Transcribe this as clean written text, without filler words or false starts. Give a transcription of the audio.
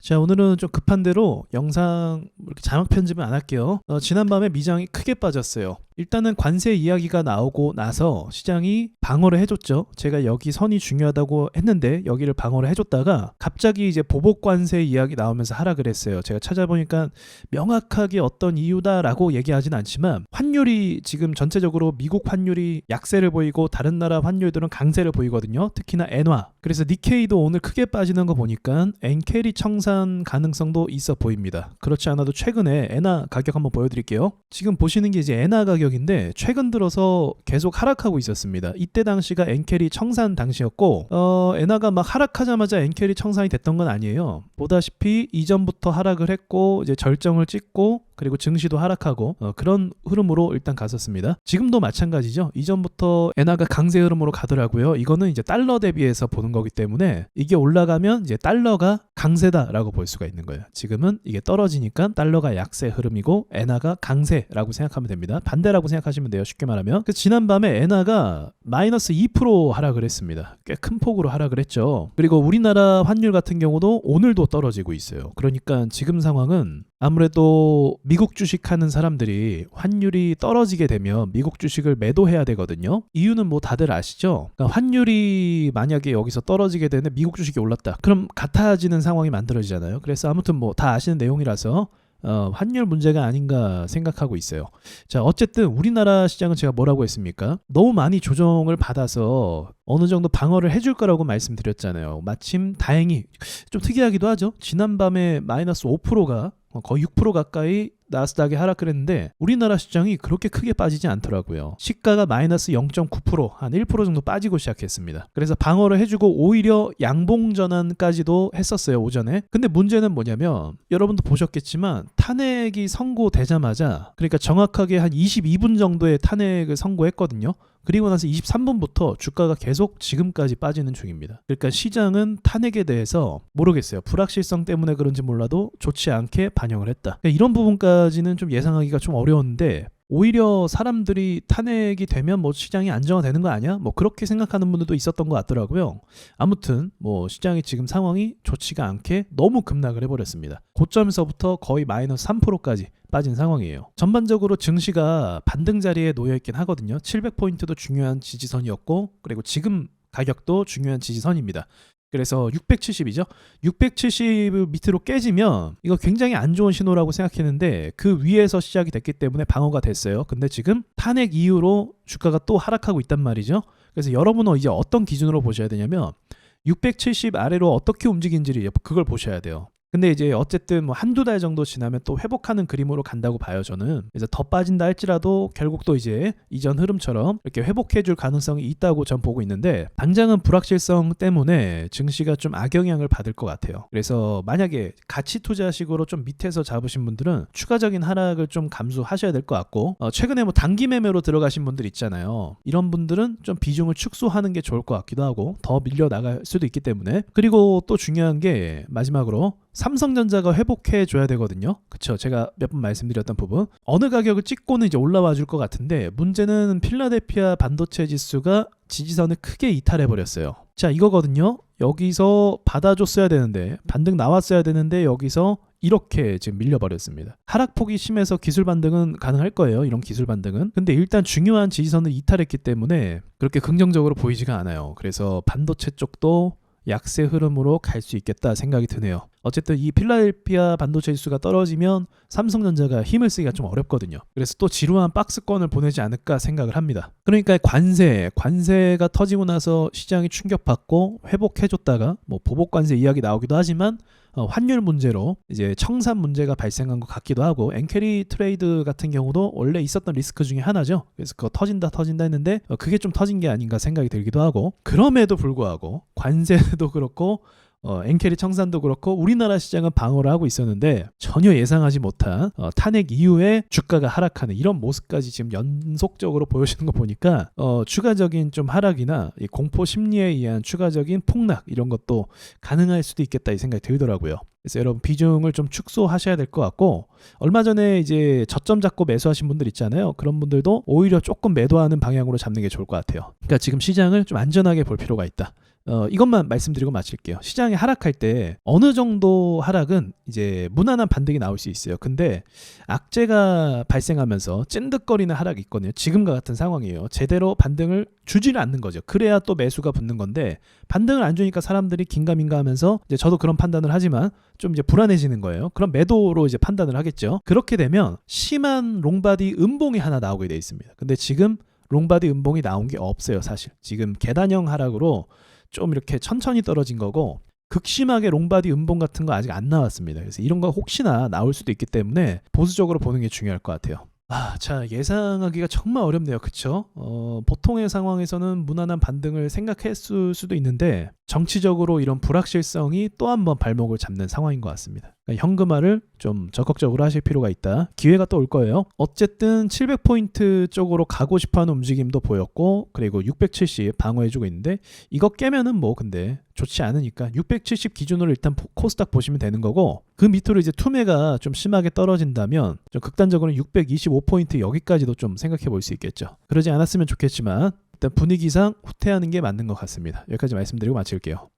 자, 오늘은 좀 급한 대로 영상 이렇게 자막 편집은 안 할게요. 지난밤에 미장이 크게 빠졌어요. 일단은 관세 이야기가 나오고 나서 시장이 방어를 해줬죠. 제가 여기 선이 중요하다고 했는데 여기를 방어를 해줬다가 갑자기 이제 보복 관세 이야기 나오면서 하락을 했어요. 제가 찾아보니까 명확하게 어떤 이유다라고 얘기하진 않지만 환율이 지금 전체적으로 미국 환율이 약세를 보이고 다른 나라 환율들은 강세를 보이거든요. 특히나 엔화. 그래서 니케이도 오늘 크게 빠지는 거 보니까 엔캐리 청산 가능성도 있어 보입니다. 그렇지 않아도 최근에 엔화 가격 한번 보여드릴게요. 지금 보시는 게 이제 엔화 가격인데 최근 들어서 계속 하락하고 있었습니다. 이때 당시가 엔캐리 청산 당시였고 엔화가 막 하락하자마자 엔캐리 청산이 됐던 건 아니에요. 보다시피 이전부터 하락을 했고 이제 절정을 찍고 그리고 증시도 하락하고 그런 흐름으로 일단 갔었습니다. 지금도 마찬가지죠. 이전부터 엔화가 강세 흐름으로 가더라고요. 이거는 이제 달러 대비해서 보는 거기 때문에 이게 올라가면 이제 달러가 강세다라고 볼 수가 있는 거예요. 지금은 이게 떨어지니까 달러가 약세 흐름이고 엔화가 강세라고 생각하면 됩니다. 반대라고 생각하시면 돼요. 쉽게 말하면. 그래서 지난밤에 엔화가 마이너스 2% 하락을 했습니다. 꽤 큰 폭으로 하락을 했죠. 그리고 우리나라 환율 같은 경우도 오늘도 떨어지고 있어요. 그러니까 지금 상황은 아무래도 미국 주식하는 사람들이 환율이 떨어지게 되면 미국 주식을 매도해야 되거든요. 이유는 뭐 다들 아시죠? 그러니까 환율이 만약에 여기서 떨어지게 되는데 미국 주식이 올랐다. 그럼 같아지는 상황이 만들어지잖아요. 그래서 아무튼 뭐 다 아시는 내용이라서 환율 문제가 아닌가 생각하고 있어요. 자, 어쨌든 우리나라 시장은 제가 뭐라고 했습니까? 너무 많이 조정을 받아서 어느 정도 방어를 해줄 거라고 말씀드렸잖아요. 마침 다행히 좀 특이하기도 하죠. 지난밤에 마이너스 5%가 거의 6% 가까이 나스닥이 하락을 했는데 우리나라 시장이 그렇게 크게 빠지지 않더라고요. 시가가 마이너스 0.9%, 한 1% 정도 빠지고 시작했습니다. 그래서 방어를 해주고 오히려 양봉 전환까지도 했었어요, 오전에. 근데 문제는 뭐냐면 여러분도 보셨겠지만 탄핵이 선고되자마자, 그러니까 정확하게 한 22분 정도의 탄핵을 선고했거든요. 그리고 나서 23분부터 주가가 계속 지금까지 빠지는 중입니다. 그러니까 시장은 탄핵에 대해서 모르겠어요. 불확실성 때문에 그런지 몰라도 좋지 않게 반영을 했다. 그러니까 이런 부분까지는 좀 예상하기가 좀 어려웠는데 오히려 사람들이 탄핵이 되면 뭐 시장이 안정화되는 거 아니야? 뭐 그렇게 생각하는 분들도 있었던 것 같더라고요. 아무튼 뭐 시장이 지금 상황이 좋지가 않게 너무 급락을 해버렸습니다. 고점에서부터 거의 마이너스 3%까지 빠진 상황이에요. 전반적으로 증시가 반등 자리에 놓여있긴 하거든요. 700포인트도 중요한 지지선이었고 그리고 지금 가격도 중요한 지지선입니다. 그래서 670이죠. 670을 밑으로 깨지면 이거 굉장히 안 좋은 신호라고 생각했는데 그 위에서 시작이 됐기 때문에 방어가 됐어요. 근데 지금 탄핵 이후로 주가가 또 하락하고 있단 말이죠. 그래서 여러분은 이제 어떤 기준으로 보셔야 되냐면 670 아래로 어떻게 움직인지를 그걸 보셔야 돼요. 근데 이제 어쨌든 뭐 한두 달 정도 지나면 또 회복하는 그림으로 간다고 봐요, 저는. 그래서 더 빠진다 할지라도 결국 또 이제 이전 흐름처럼 이렇게 회복해줄 가능성이 있다고 전 보고 있는데 당장은 불확실성 때문에 증시가 좀 악영향을 받을 것 같아요. 그래서 만약에 가치 투자식으로 좀 밑에서 잡으신 분들은 추가적인 하락을 좀 감수하셔야 될 것 같고 최근에 뭐 단기 매매로 들어가신 분들 있잖아요. 이런 분들은 좀 비중을 축소하는 게 좋을 것 같기도 하고 더 밀려 나갈 수도 있기 때문에. 그리고 또 중요한 게 마지막으로 삼성전자가 회복해 줘야 되거든요. 그쵸? 제가 몇 번 말씀드렸던 부분. 어느 가격을 찍고는 이제 올라와 줄 것 같은데 문제는 필라델피아 반도체 지수가 지지선을 크게 이탈해 버렸어요. 자, 이거거든요. 여기서 받아줬어야 되는데 반등 나왔어야 되는데 여기서 이렇게 지금 밀려버렸습니다. 하락폭이 심해서 기술 반등은 가능할 거예요. 이런 기술 반등은. 근데 일단 중요한 지지선을 이탈했기 때문에 그렇게 긍정적으로 보이지가 않아요. 그래서 반도체 쪽도 약세 흐름으로 갈 수 있겠다 생각이 드네요. 어쨌든 이 필라델피아 반도체 지수가 떨어지면 삼성전자가 힘을 쓰기가 좀 어렵거든요. 그래서 또 지루한 박스권을 보내지 않을까 생각을 합니다. 그러니까 관세가 터지고 나서 시장이 충격받고 회복해줬다가 뭐 보복관세 이야기 나오기도 하지만 환율 문제로 이제 청산 문제가 발생한 것 같기도 하고 엔캐리 트레이드 같은 경우도 원래 있었던 리스크 중에 하나죠. 그래서 그거 터진다 했는데 그게 좀 터진 게 아닌가 생각이 들기도 하고 그럼에도 불구하고 관세도 그렇고 엔캐리 청산도 그렇고 우리나라 시장은 방어를 하고 있었는데 전혀 예상하지 못한 탄핵 이후에 주가가 하락하는 이런 모습까지 지금 연속적으로 보여주는 거 보니까 추가적인 좀 하락이나 이 공포 심리에 의한 추가적인 폭락 이런 것도 가능할 수도 있겠다 이 생각이 들더라고요. 그래서 여러분 비중을 좀 축소하셔야 될 것 같고 얼마 전에 이제 저점 잡고 매수하신 분들 있잖아요. 그런 분들도 오히려 조금 매도하는 방향으로 잡는 게 좋을 것 같아요. 그러니까 지금 시장을 좀 안전하게 볼 필요가 있다. 이것만 말씀드리고 마칠게요. 시장이 하락할 때 어느 정도 하락은 이제 무난한 반등이 나올 수 있어요. 근데 악재가 발생하면서 찐득거리는 하락이 있거든요. 지금과 같은 상황이에요. 제대로 반등을 주지를 않는 거죠. 그래야 또 매수가 붙는 건데 반등을 안 주니까 사람들이 긴가민가 하면서 이제 저도 그런 판단을 하지만 좀 이제 불안해지는 거예요. 그럼 매도로 이제 판단을 하겠죠. 그렇게 되면 심한 롱바디 음봉이 하나 나오게 돼 있습니다. 근데 지금 롱바디 음봉이 나온 게 없어요. 사실 지금 계단형 하락으로 좀 이렇게 천천히 떨어진 거고 극심하게 롱바디 음봉 같은 거 아직 안 나왔습니다. 그래서 이런 거 혹시나 나올 수도 있기 때문에 보수적으로 보는 게 중요할 것 같아요. 자, 예상하기가 정말 어렵네요. 그쵸? 보통의 상황에서는 무난한 반등을 생각했을 수도 있는데 정치적으로 이런 불확실성이 또 한 번 발목을 잡는 상황인 것 같습니다. 그러니까 현금화를 좀 적극적으로 하실 필요가 있다. 기회가 또 올 거예요. 어쨌든 700포인트 쪽으로 가고 싶어하는 움직임도 보였고 그리고 670 방어해주고 있는데 이거 깨면은 뭐 근데 좋지 않으니까 670 기준으로 일단 코스닥 보시면 되는 거고 그 밑으로 이제 투매가 좀 심하게 떨어진다면 좀 극단적으로 625포인트 여기까지도 좀 생각해 볼 수 있겠죠. 그러지 않았으면 좋겠지만 일단 분위기상 후퇴하는 게 맞는 것 같습니다. 여기까지 말씀드리고 마칠게요.